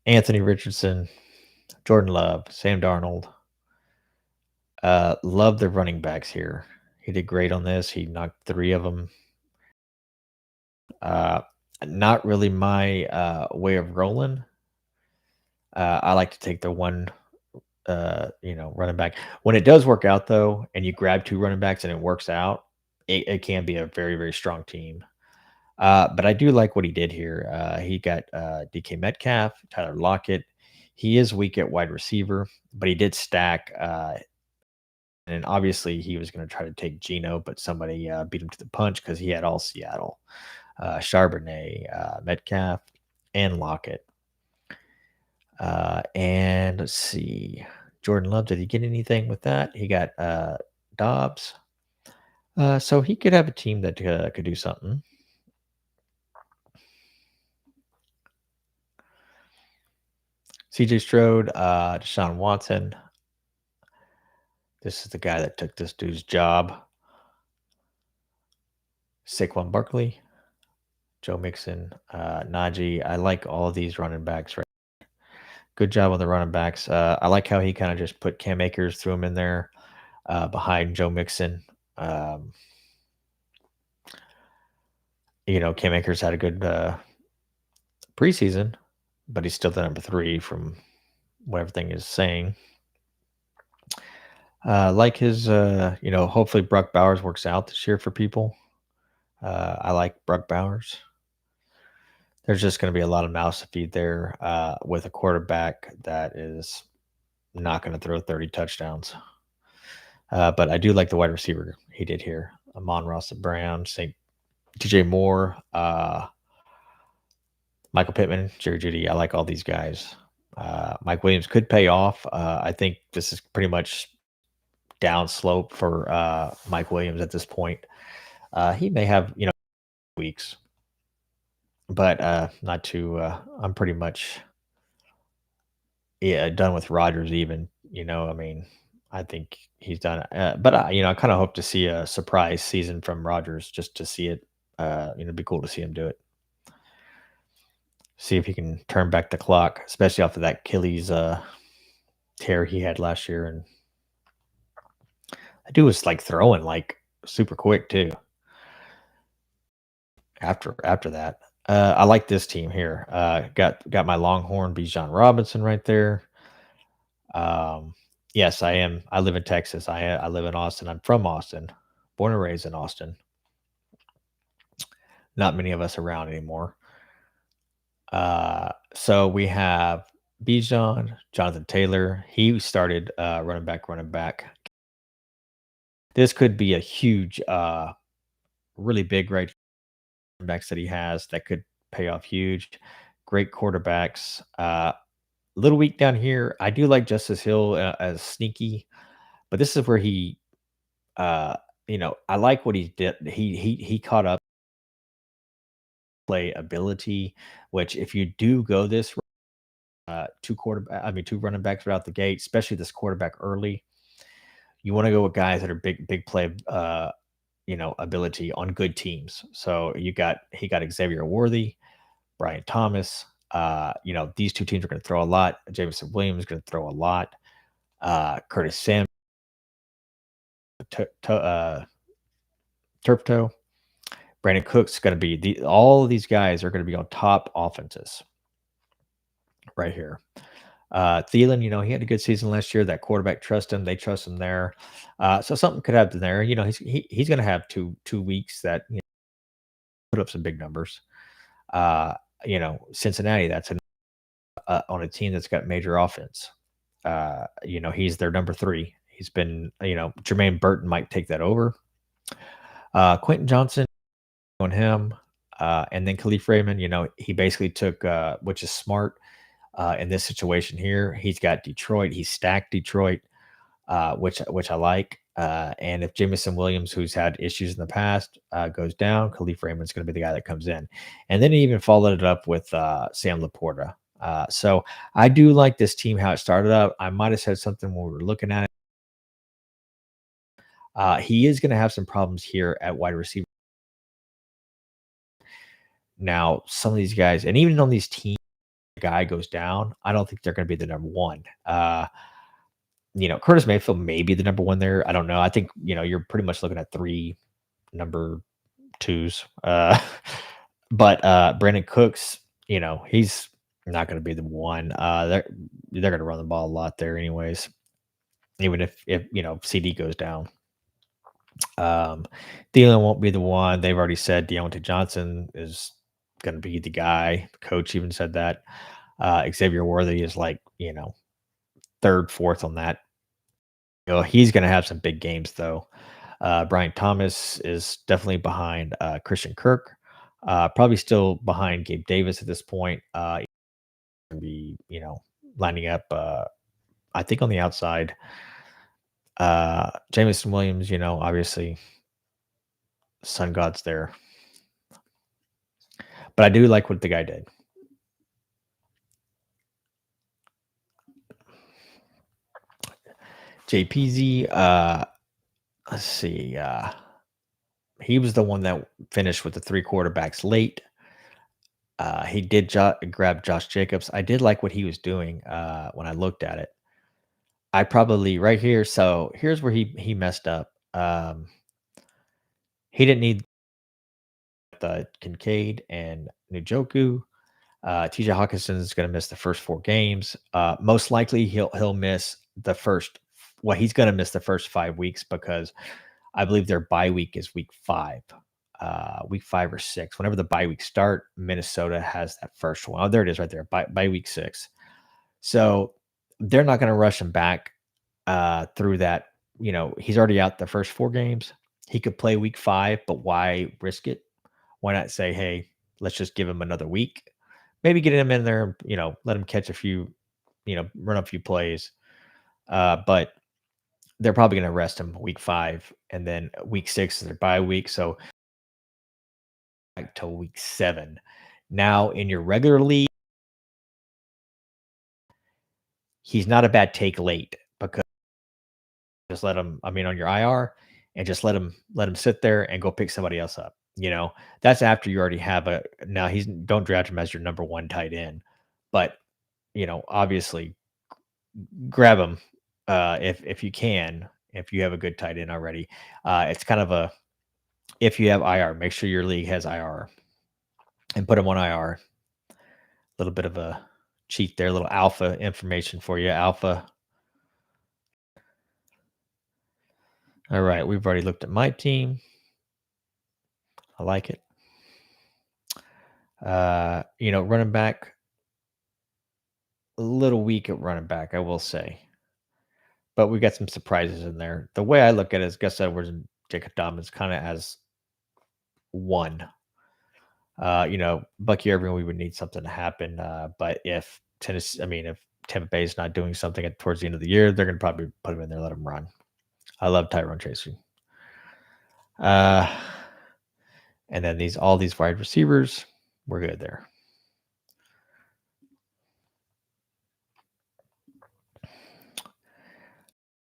Anthony Richardson, Jordan Love, Sam Darnold. Love the running backs here. He did great on this. He knocked 3 of them. Uh, Not really my way of rolling. I like to take the one, running back. When it does work out though, and you grab 2 running backs and it works out, it can be a very, very strong team. But I do like what he did here. He got DK Metcalf, Tyler Lockett. He is weak at wide receiver, but he did stack. And obviously, he was going to try to take Geno, but somebody beat him to the punch because he had all Seattle, Charbonnet, Metcalf, and Lockett. And let's see, Jordan Love, did he get anything with that? He got Dobbs. So he could have a team that could do something. CJ Strode, Deshaun Watson. This is the guy that took this dude's job. Saquon Barkley, Joe Mixon, Najee. I like all of these running backs. Right, good job on the running backs. I like how he kind of just put Cam Akers, threw him in there behind Joe Mixon. Cam Akers had a good preseason, but he's still the number 3 from what everything is saying. Like his, hopefully Brock Bowers works out this year for people. I like Brock Bowers. There's just going to be a lot of mouths to feed there with a quarterback that is not going to throw 30 touchdowns. But I do like the wide receiver he did here. Amon-Ra St. Brown, DJ Moore, Michael Pittman, Jerry Jeudy. I like all these guys. Mike Williams could pay off. I think this is pretty much down slope for Mike Williams at this point. He may have, weeks, but not too. I'm pretty much done with Rodgers. Even I think he's done. But I kind of hope to see a surprise season from Rodgers just to see it. It'd be cool to see him do it. See if he can turn back the clock, especially after that Achilles tear he had last year. And that dude was like throwing like super quick too. After that, I like this team here. Got my Longhorn Bijan Robinson right there. Yes, I am. I live in Texas. I live in Austin. I'm from Austin, born and raised in Austin. Not many of us around anymore. So we have Bijan, Jonathan Taylor. He started running back. This could be a huge, really big right backs that he has that could pay off huge. Great quarterbacks. Little weak down here. I do like Justice Hill as sneaky, but this is where he, I like what he did. He caught up play ability, which if you do go this 2 running backs right out the gate, especially this quarterback early. You want to go with guys that are big play, ability on good teams. So he got Xavier Worthy, Brian Thomas. These 2 teams are going to throw a lot. Jameson Williams is going to throw a lot. Curtis Sam, Turf Toe, Brandon Cook's going to be all of these guys are going to be on top offenses right here. Thielen, he had a good season last year. That quarterback trust him. They trust him there. So something could happen there. He's going to have two weeks that put up some big numbers. Uh, Cincinnati, that's on a team that's got major offense. He's their number three. He's been, Jermaine Burton might take that over. Quentin Johnson on him, and then Khalif Raymond. He basically took, which is smart in this situation here. He's got Detroit. He's stacked Detroit, which I like. And if Jamison Williams, who's had issues in the past, goes down, Khalif Raymond's going to be the guy that comes in. And then he even followed it up with Sam Laporta. So I do like this team how it started up. I might have said something when we were looking at it. He is going to have some problems here at wide receiver. Now, some of these guys, and even on these teams, the guy goes down, I don't think they're going to be the number one. Curtis Mayfield may be the number one there. I don't know. I think, you're pretty much looking at three number twos. But Brandon Cooks, he's not going to be the one. They're going to run the ball a lot there, anyways. Even if CD goes down, Thielen won't be the one. They've already said Deontay Johnson is going to be the guy. The coach even said that. Xavier Worthy is like third, fourth on that. He's going to have some big games though. Brian Thomas is definitely behind Christian Kirk. Probably still behind Gabe Davis at this point. Be lining up. I think on the outside. Jamison Williams, obviously Sun God's there, but I do like what the guy did. JPZ, let's see. He was the one that finished with the three quarterbacks late. He did grab Josh Jacobs. I did like what he was doing when I looked at it. I probably right here. So here's where he messed up. He didn't need the Kincaid and Njoku. TJ Hawkinson is going to miss the first 4 games. Most likely he'll miss the first. Well, he's going to miss the first 5 weeks because I believe their bye week is week 5 or 6. Whenever the bye weeks start, Minnesota has that first one. Oh, there it is right there. Bye week 6. So they're not going to rush him back through that. He's already out the first 4 games. He could play week 5, but why risk it? Why not say, hey, let's just give him another week? Maybe get him in there, let him catch a few, run a few plays. But they're probably going to rest him week 5, and then week 6 is their bye week. So back till week 7. Now in your regular league, he's not a bad take late because just let him. I mean, on your IR, and just let him sit there and go pick somebody else up. That's after you already have a. Now don't draft him as your number one tight end, but obviously grab him if you can. If you have a good tight end already, it's kind of a. If you have IR, make sure your league has IR, and put him on IR. A little bit of a cheat there, a little alpha information for you. Alpha. All right, we've already looked at my team. I like it. Running back, a little weak at running back, I will say. But we got some surprises in there. The way I look at it is Gus Edwards and Jacob Dobbins kind of as one. Bucky Irving, we would need something to happen. But if if Tampa Bay is not doing something towards the end of the year, they're going to probably put him in there, let him run. I love Tyrone Tracy. And then all these wide receivers, we're good there.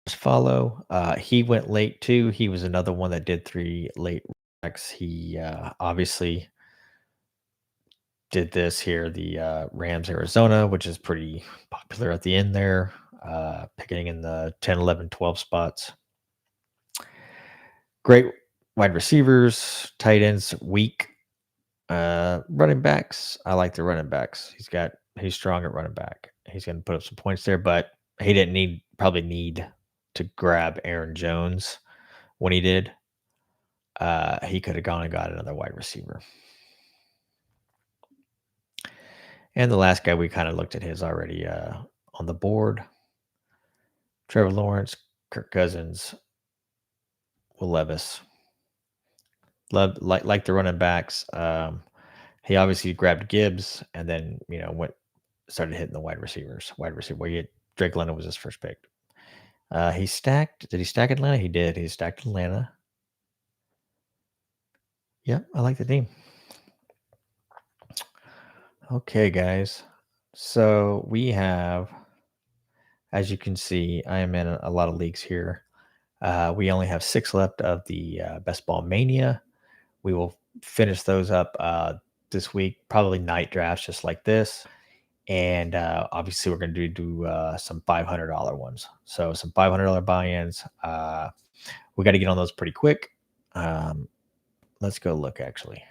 Follow. He went late too. He was another one that did 3 late racks. He obviously did this here, the Rams Arizona, which is pretty popular at the end there, picking in the 10, 11, 12 spots. Great wide receivers, tight ends, weak. Running backs, I like the running backs. He's strong at running back. He's going to put up some points there, but he didn't probably need to grab Aaron Jones when he did. He could have gone and got another wide receiver. And the last guy, we kind of looked at his already on the board. Trevor Lawrence, Kirk Cousins, Will Levis. Love like the running backs. He obviously grabbed Gibbs and then started hitting the wide receivers. Wide receiver. Well, Drake London was his first pick. He stacked. Did he stack Atlanta? He did. He stacked Atlanta. Yep, I like the team. Okay, guys. So we have, as you can see, I am in a lot of leagues here. We only have 6 left of the Best Ball Mania. We will finish those up this week, probably night drafts just like this. And obviously, we're going to do some $500 ones. So some $500 buy-ins. We got to get on those pretty quick. Let's go look, actually.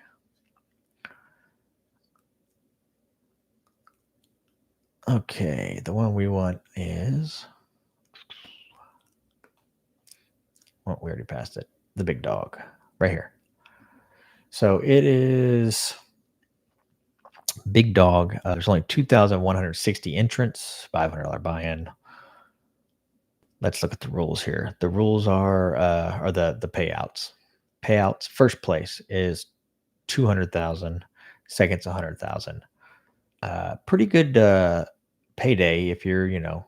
Okay, the one we want is... Well, we already passed it. The big dog, right here. So it is big dog. There's only 2,160 entrants, $500 buy-in. Let's look at the rules here. The rules are the payouts. Payouts. First place is 200,000. Second's 100,000. Pretty good payday if you're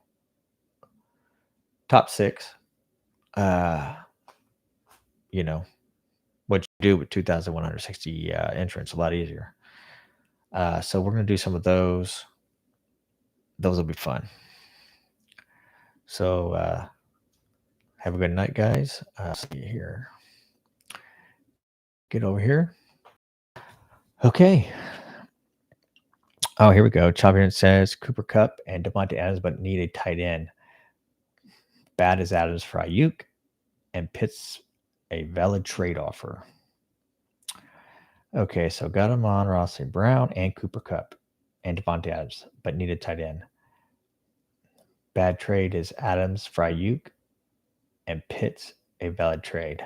top 6. What you do with 2,160 entrants, a lot easier. So we're going to do some of those. Those will be fun. So have a good night, guys. See you here. Get over here. Okay. Oh, here we go. Choppy says Cooper Kupp and Devontae Adams, but need a tight end. Bad as Adams for Ayuk, and Pitts a valid trade offer. Okay, so got him on Rossi Brown and Cooper Kupp and Devontae Adams, but need a tight end. Bad trade is Adams for Ayuk and Pitts a valid trade.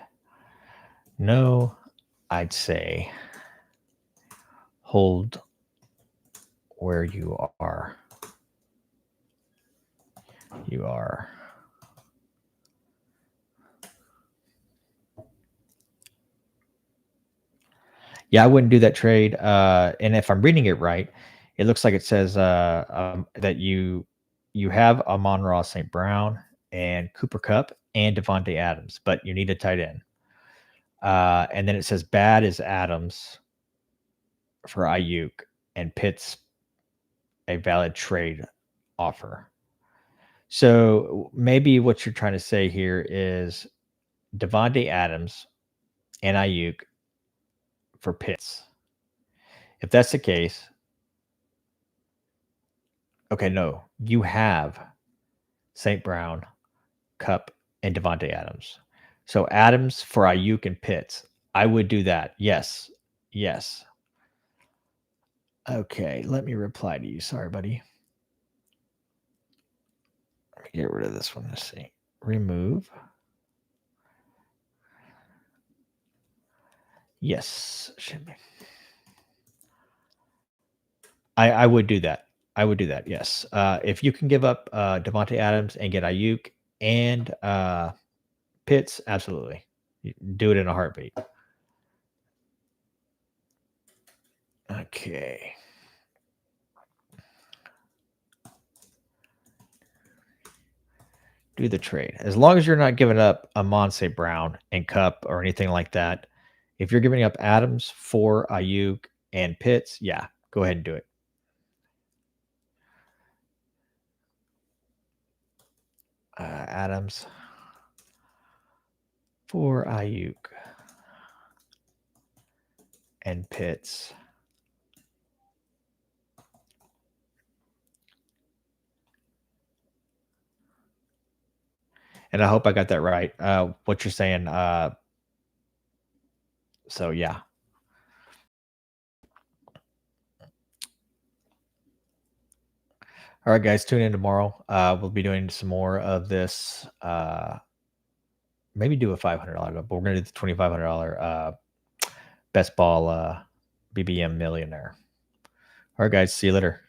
No, I'd say hold where you are. You are. Yeah, I wouldn't do that trade. And if I'm reading it right, it looks like it says that you have Amon-Ra St. Brown and Cooper Kupp and Devontae Adams, but you need a tight end. And then it says bad is Adams for Ayuk and Pitts a valid trade offer. So maybe what you're trying to say here is Devontae Adams and Ayuk for Pitts. If that's the case, okay, no, you have St. Brown, Kupp, and Devontae Adams. So Adams for Ayuk and Pitts. I would do that. Yes. Yes. Okay, let me reply to you. Sorry, buddy. Let me get rid of this one. Let's see. Remove. Yes. Should be. I would do that. I would do that. Yes. If you can give up Devontae Adams and get Ayuk and Pitts, absolutely. Do it in a heartbeat. Okay. Do the trade. As long as you're not giving up Amon St. Brown and Kupp or anything like that. If you're giving up Adams for Ayuk and Pitts, yeah, go ahead and do it. Adams for Ayuk and Pitts. And I hope I got that right. What you're saying. So yeah. All right, guys, tune in tomorrow. We'll be doing some more of this. Maybe do a $500, but we're gonna do the $2,500 best ball BBM millionaire. All right, guys, see you later.